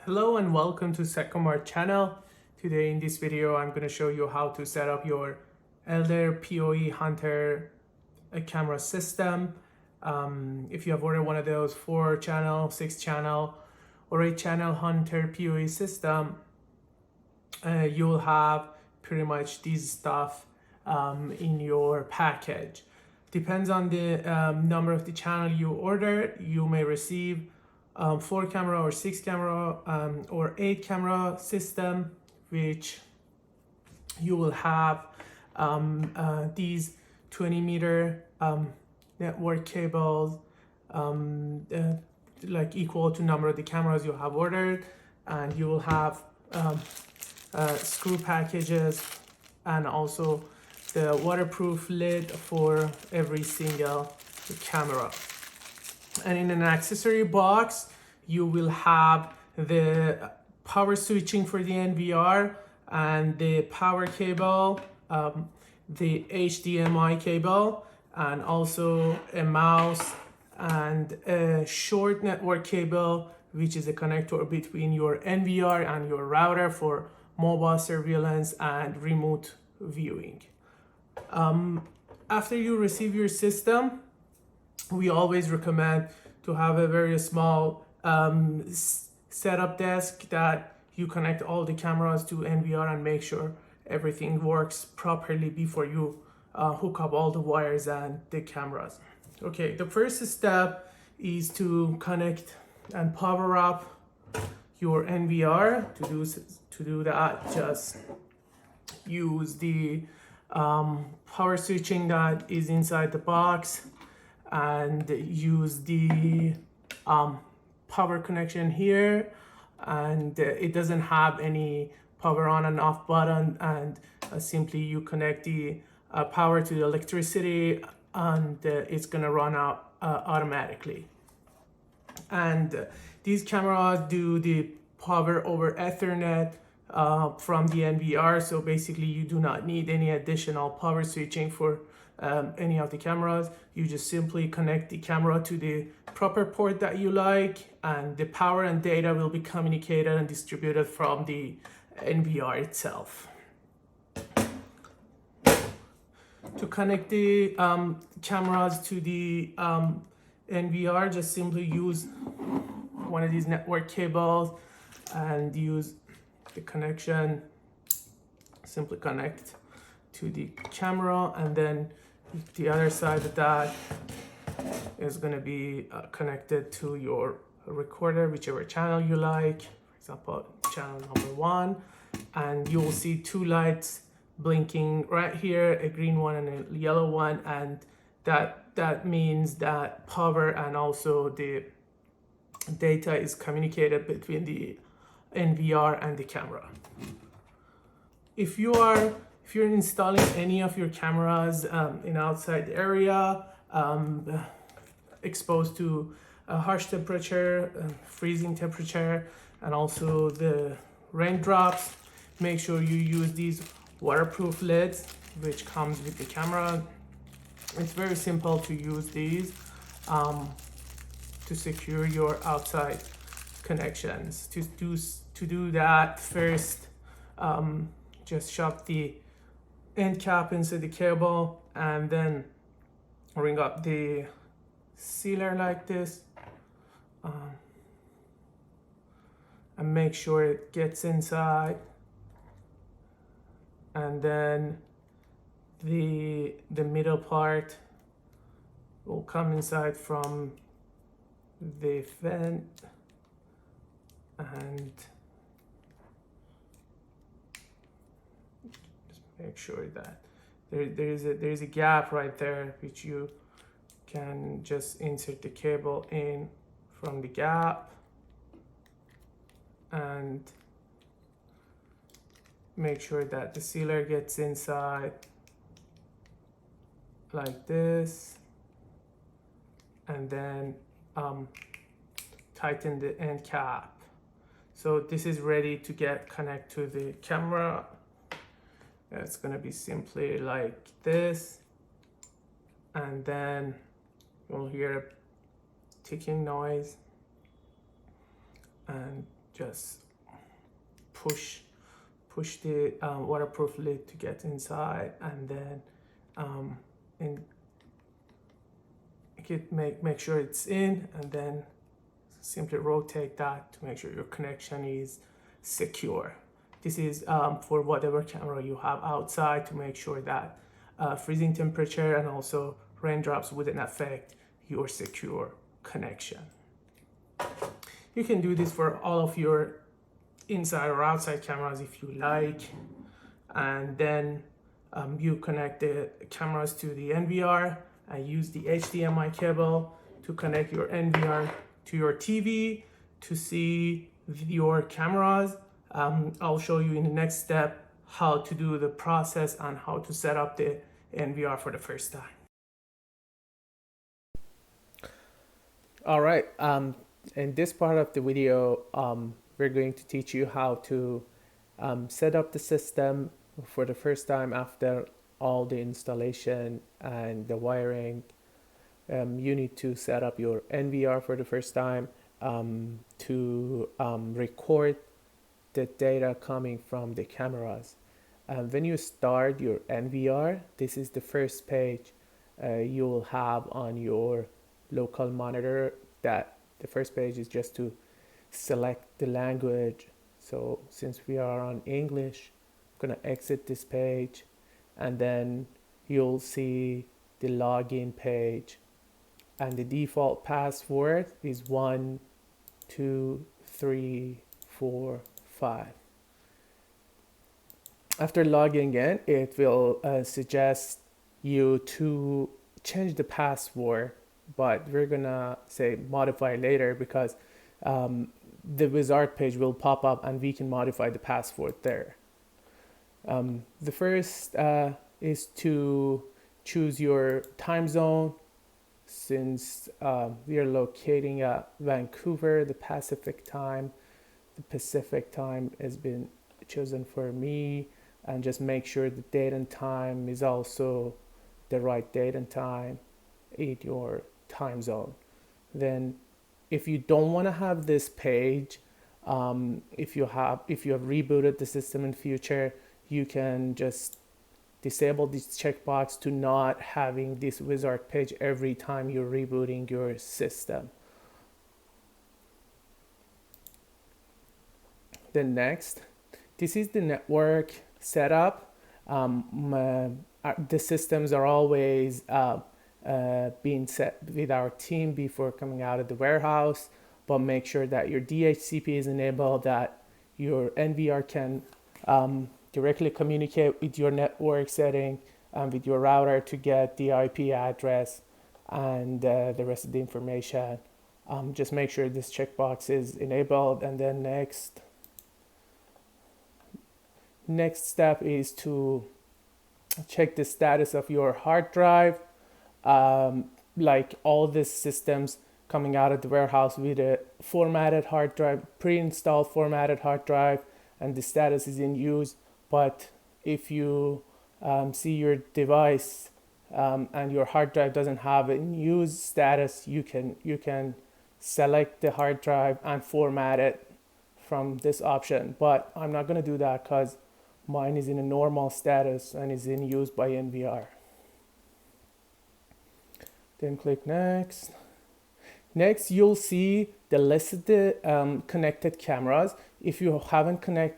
Hello and welcome to Secomart channel. Today in this video I'm going to show you how to set up your Elder PoE Hunter camera system. If you have ordered one of those 4-channel, 6-channel or 8-channel Hunter PoE system, you'll have pretty much these stuff in your package. Depends on the number of the channel you order, you may receive 4 camera or 6 camera or 8 camera system, which you will have these 20-meter network cables like equal to number of the cameras you have ordered, and you will have screw packages and also the waterproof lid for every single camera. And in an accessory box you will have the power switching for the NVR and the power cable, the HDMI cable, and also a mouse and a short network cable, which is a connector between your NVR and your router for mobile surveillance and remote viewing. After you receive your system, we always recommend to have a very small setup desk that you connect all the cameras to NVR and make sure everything works properly before you hook up all the wires and the cameras. Okay, the first step is to connect and power up your NVR. To do that, just use the power switching that is inside the box and use the power connection here, and it doesn't have any power on and off button, and simply you connect the power to the electricity and it's gonna run out automatically. And these cameras do the power over Ethernet from the NVR, so basically you do not need any additional power switching for any of the cameras. You just simply connect the camera to the proper port that you like, and the power and data will be communicated and distributed from the NVR itself. To connect the cameras to the NVR, just simply use one of these network cables and use the connection. Simply connect to the camera, and then the other side of that is going to be connected to your recorder, whichever channel you like, for example channel number 1, and you will see 2 lights blinking right here, a green one and a yellow one, and that means that power and also the data is communicated between the NVR and the camera. If you're installing any of your cameras in outside area, exposed to harsh temperature, freezing temperature, and also the raindrops, make sure you use these waterproof lids which comes with the camera. It's very simple to use these to secure your outside connections. To do that, first just shove the end cap into the cable and then ring up the sealer like this, and make sure it gets inside, and then the middle part will come inside from the vent, and just make sure that there is a gap right there which you can just insert the cable in from the gap, and make sure that the sealer gets inside like this, and then tighten the end cap. So this is ready to get connected to the camera. It's gonna be simply like this, and then you'll hear a ticking noise, and just push the waterproof lid to get inside, and then make sure it's in, and then simply rotate that to make sure your connection is secure. This is for whatever camera you have outside, to make sure that freezing temperature and also raindrops wouldn't affect your secure connection. You can do this for all of your inside or outside cameras if you like, and then you connect the cameras to the NVR and use the HDMI cable to connect your NVR to your TV to see your cameras. I'll show you in the next step how to do the process and how to set up the NVR for the first time. All right, in this part of the video, we're going to teach you how to set up the system for the first time after all the installation and the wiring. You need to set up your NVR for the first time to record the data coming from the cameras. When you start your NVR, this is the first page you will have on your local monitor. That the first page is just to select the language. So since we are on English, I'm gonna exit this page, and then you'll see the login page, and the default password is 1 2 3 4 5. After logging in, it will suggest you to change the password, but we're gonna say modify later, because the wizard page will pop up and we can modify the password there. The first is to choose your time zone. Since we are locating at Vancouver, the Pacific time has been chosen for me, and just make sure the date and time is also the right date and time in your time zone. Then if you don't want to have this page, if you have rebooted the system in future, you can just disable this checkbox to not having this wizard page every time you're rebooting your system. Then next, this is the network setup. The systems are always being set with our team before coming out of the warehouse, but make sure that your DHCP is enabled, that your NVR can directly communicate with your network setting and with your router to get the IP address and the rest of the information. Just make sure this checkbox is enabled, and then next step is to check the status of your hard drive. Like all the systems coming out of the warehouse with a formatted hard drive, pre-installed formatted hard drive, and the status is in use. But if you see your device and your hard drive doesn't have a in use status, you can select the hard drive and format it from this option. But I'm not going to do that because mine is in a normal status and is in use by NVR. Then click next. Next, you'll see the list of the connected cameras. If you haven't connected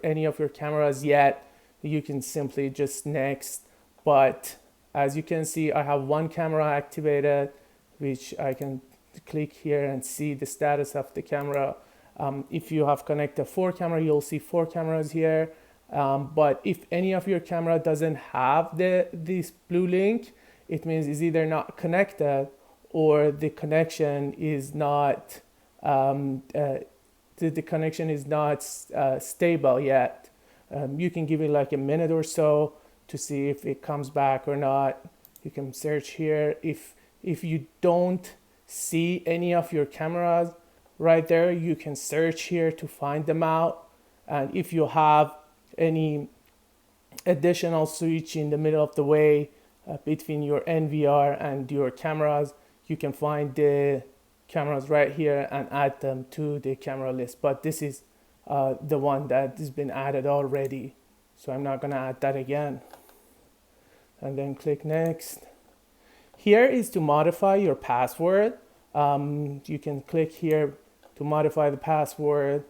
any of your cameras yet, you can simply just next. But as you can see, I have one camera activated, which I can click here and see the status of the camera. If you have connected 4 cameras, you'll see 4 cameras here. But if any of your camera doesn't have this blue link, it means it's either not connected or the connection is not stable yet. You can give it like a minute or so to see if it comes back or not. You can search here. If you don't see any of your cameras right there, you can search here to find them out. And if you have any additional switch in the middle of the way between your NVR and your cameras, you can find the cameras right here and add them to the camera list. But this is the one that has been added already, so I'm not gonna add that again. And then click next. Here is to modify your password. You can click here to modify the password.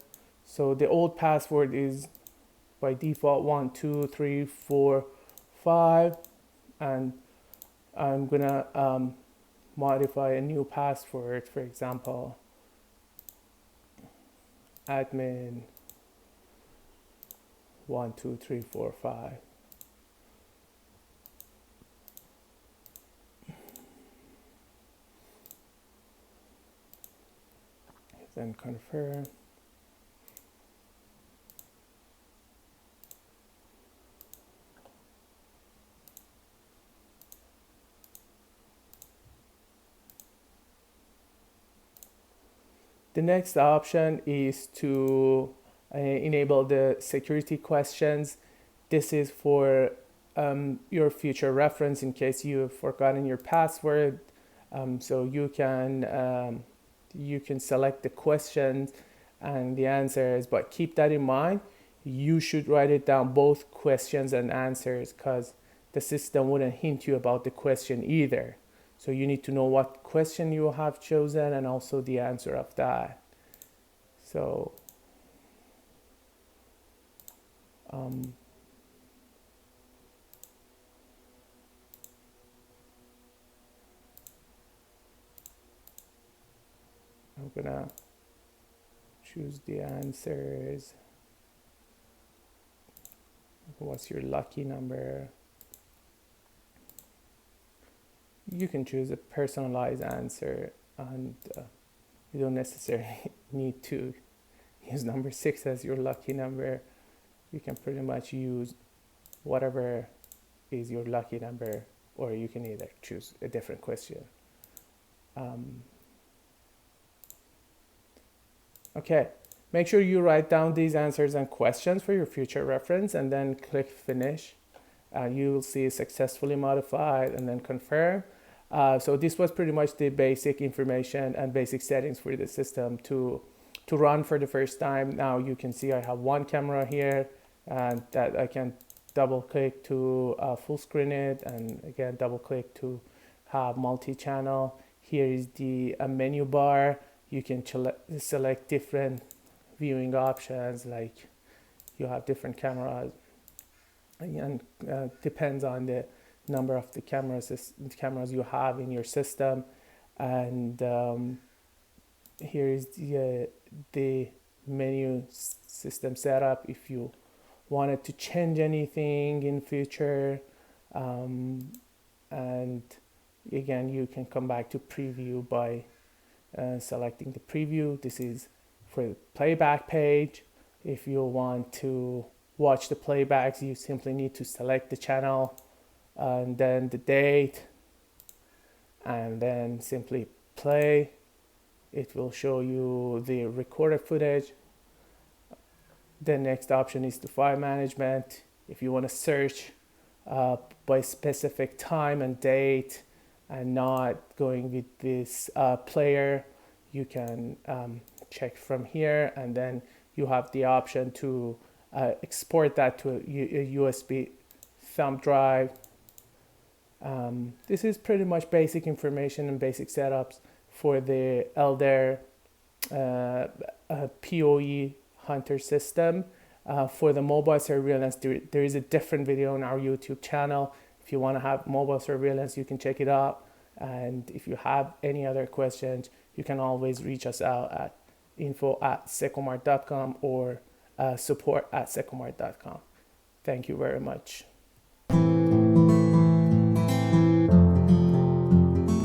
So the old password is by default 1, 2, 3, 4, 5, and I'm gonna modify a new password. For example, admin 1, 2, 3, 4, 5. Then confirm. The next option is to enable the security questions. This is for your future reference in case you've forgotten your password. So you can select the questions and the answers, but keep that in mind. You should write it down, both questions and answers, because the system wouldn't hint you about the question either. So you need to know what question you have chosen and also the answer of that. So I'm gonna choose the answers. What's your lucky number? You can choose a personalized answer, and you don't necessarily need to use number 6 as your lucky number. You can pretty much use whatever is your lucky number, or you can either choose a different question. Okay, make sure you write down these answers and questions for your future reference, and then click finish. You will see successfully modified, and then confirm. So this was pretty much the basic information and basic settings for the system to run for the first time. Now you can see I have one camera here, and that I can double click to full screen it, and again double click to have multi-channel. Here is the menu bar. You can select different viewing options, like you have different cameras, and depends on the number of the cameras you have in your system. And here is the menu system setup if you wanted to change anything in future. And again, you can come back to preview by selecting the preview. This is for the playback page. If you want to watch the playbacks, you simply need to select the channel and then the date, and then simply play. It will show you the recorded footage. The next option is the file management. If you want to search by specific time and date and not going with this player, you can check from here, and then you have the option to export that to a USB thumb drive. This is pretty much basic information and basic setups for the Elder PoE Hunter system. For the mobile surveillance, there is a different video on our YouTube channel. If you want to have mobile surveillance, you can check it out. And if you have any other questions, you can always reach us out at info@secomart.com or support@secomart.com. Thank you very much.